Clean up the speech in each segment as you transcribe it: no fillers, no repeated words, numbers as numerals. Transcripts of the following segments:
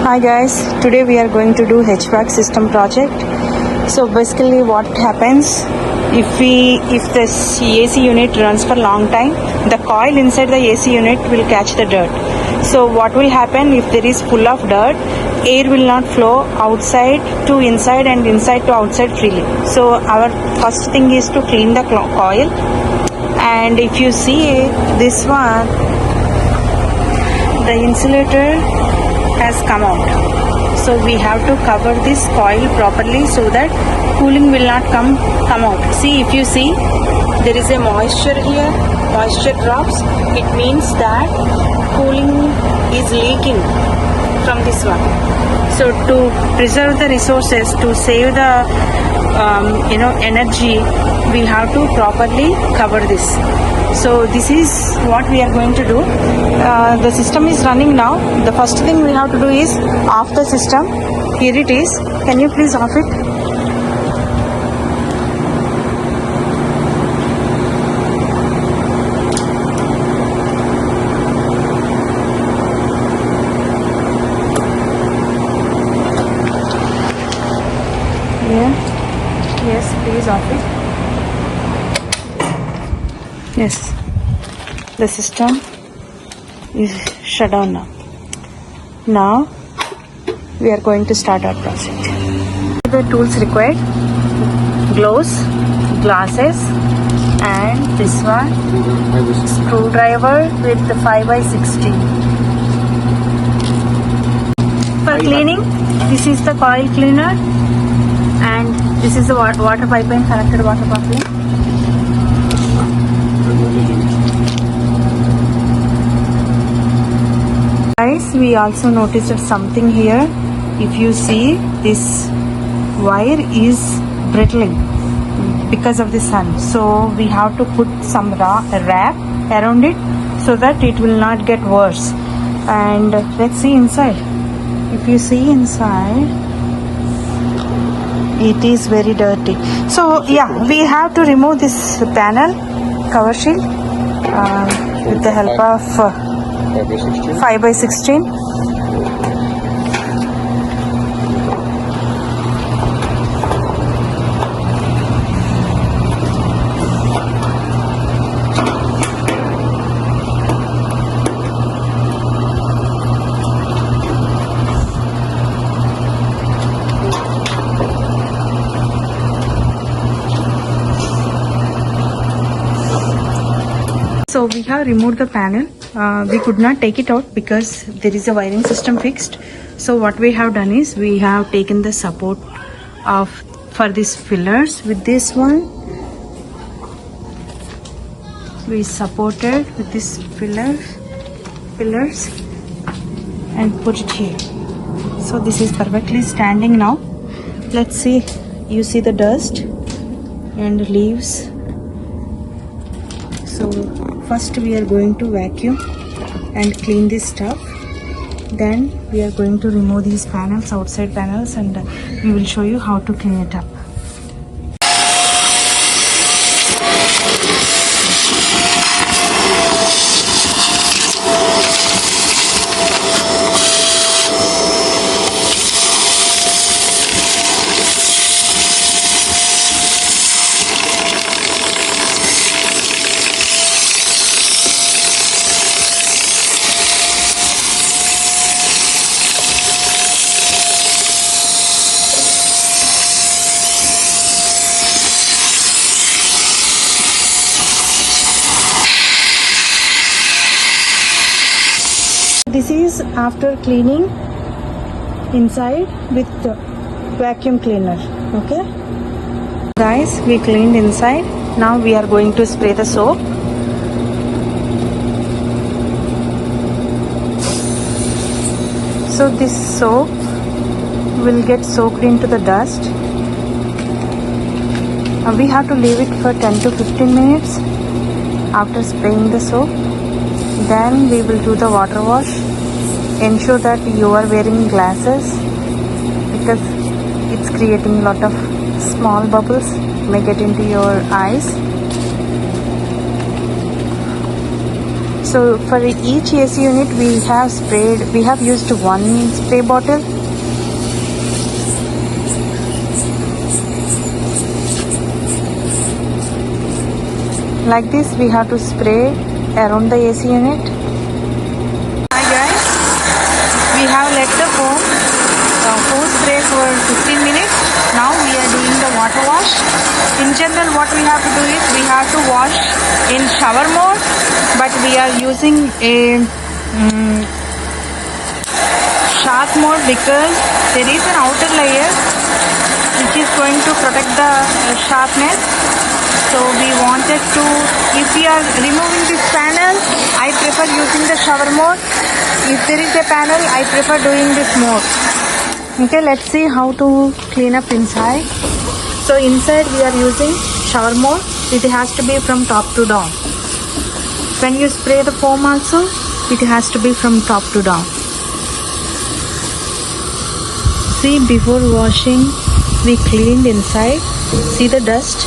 Hi guys, today we are going to do HVAC system project. So basically what happens if this AC unit runs for long time, the coil inside the AC unit will catch the dirt. So what will happen if there is full of dirt, air will not flow outside to inside and inside to outside freely. So our first thing is to clean the coil, and if you see this one, the insulator has come out. So we have to cover this coil properly so that cooling will not come out. See, if you see, there is a moisture here, moisture drops. It means that cooling is leaking from this one. So to preserve the resources, to save the energy, we have to properly cover this. So this is what we are going to do. The system is running now. The first thing we have to do is off the system. Here it is. Can you please off it? Yeah. Yes, please off it. Yes, the system is shut down now. Now we are going to start our project. The tools required: gloves, glasses, and this one screwdriver with the 5x16. For cleaning, this is the coil cleaner, and this is the water pipeline, connected water pipeline. Guys, we also noticed something here. If you see, this wire is brittling because of the sun. So we have to put some wrap around it so that it will not get worse. And let's see inside. If you see inside, it is very dirty. So yeah, we have to remove this panel cover shield with the help of 5x16. So we have removed the panel. We could not take it out because there is a wiring system fixed. So what we have done is we have taken the support for these fillers with this one. We supported with this pillars and put it here. So this is perfectly standing now. Let's see. You see the dust and leaves. So first we are going to vacuum and clean this stuff. Then we are going to remove these panels, outside panels, and we will show you how to clean it up. This is after cleaning inside with the vacuum cleaner. Okay guys, we cleaned inside. Now we are going to spray the soap. So this soap will get soaked into the dust. We have to leave it for 10 to 15 minutes after spraying the soap. Then we will do the water wash. Ensure that you are wearing glasses because it's creating a lot of small bubbles, may get into your eyes. So for each AC unit we have used one spray bottle. Like this we have to spray around the AC unit. Hi guys, we have let the foam spray for 15 minutes. Now we are doing the water wash. In general what we have to do is we have to wash in shower mode, but we are using a sharp mode because there is an outer layer which is going to protect the sharpness. So we wanted to, if we are removing this panel, I prefer using the shower mode. If there is a panel, I prefer doing this mode. Okay, let's see how to clean up inside. So inside we are using shower mode. It has to be from top to down. When you spray the foam also, it has to be from top to down. See, before washing, we cleaned inside. See the dust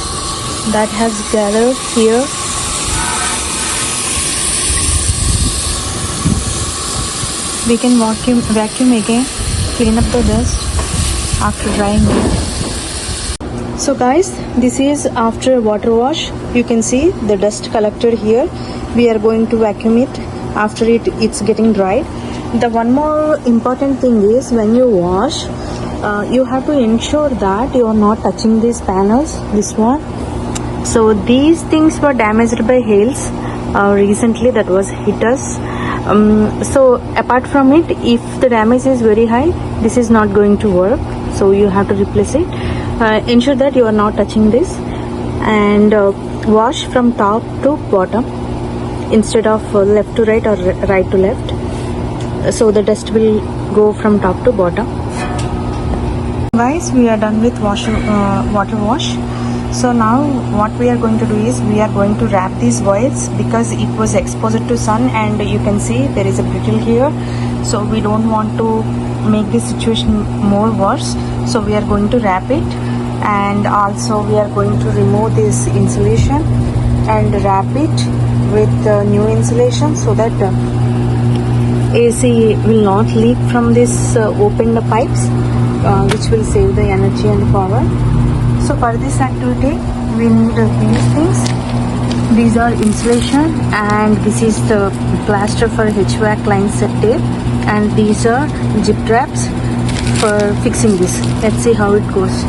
that has gathered here. We can vacuum again, clean up the dust after drying it. So guys, this is after water wash. You can see the dust collected here. We are going to vacuum it after it's getting dried. The one more important thing is when you wash, you have to ensure that you are not touching these panels, this one. So these things were damaged by hails recently, that was hit us. So apart from it, if the damage is very high, this is not going to work. So you have to replace it. Ensure that you are not touching this, and wash from top to bottom instead of left to right or right to left. So the dust will go from top to bottom. Guys, we are done with water wash. So now what we are going to do is we are going to wrap these wires because it was exposed to sun, and you can see there is a brittle here. So we don't want to make this situation more worse. So we are going to wrap it, and also we are going to remove this insulation and wrap it with new insulation so that AC will not leak from this opened pipes, which will save the energy and power. So for this activity we need these things. These are insulation, and this is the plaster for HVAC line set tape, and these are zip traps for fixing this. Let's see how it goes.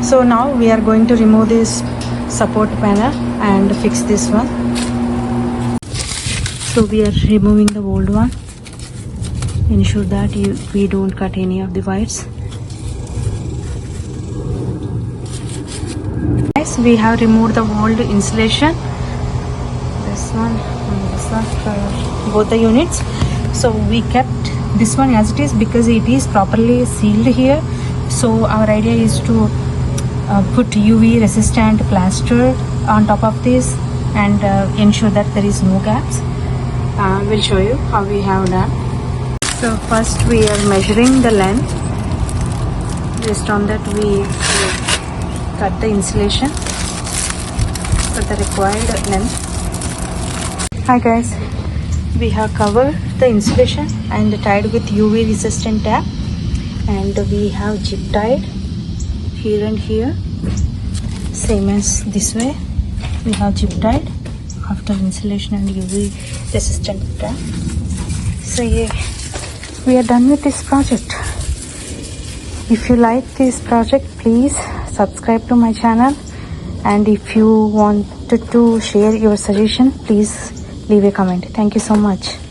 So now we are going to remove this support panel and fix this one. So we are removing the old one. Ensure that we don't cut any of the wires. Yes, we have removed the old insulation. This one and this one for both the units. So we kept this one as it is because it is properly sealed here. So our idea is to put UV resistant plaster on top of this and ensure that there is no gaps. We'll show you how we have done. So first we are measuring the length. Based on that we cut the insulation for the required length. Hi guys, we have covered the insulation and tied with UV resistant tape, and we have zip tied here and here, same as this way. we have zip tied after insulation and UV resistant wrap. So yeah, we are done with this project. If you like this project, please subscribe to my channel, and if you wanted to share your suggestion, please leave a comment. Thank you so much.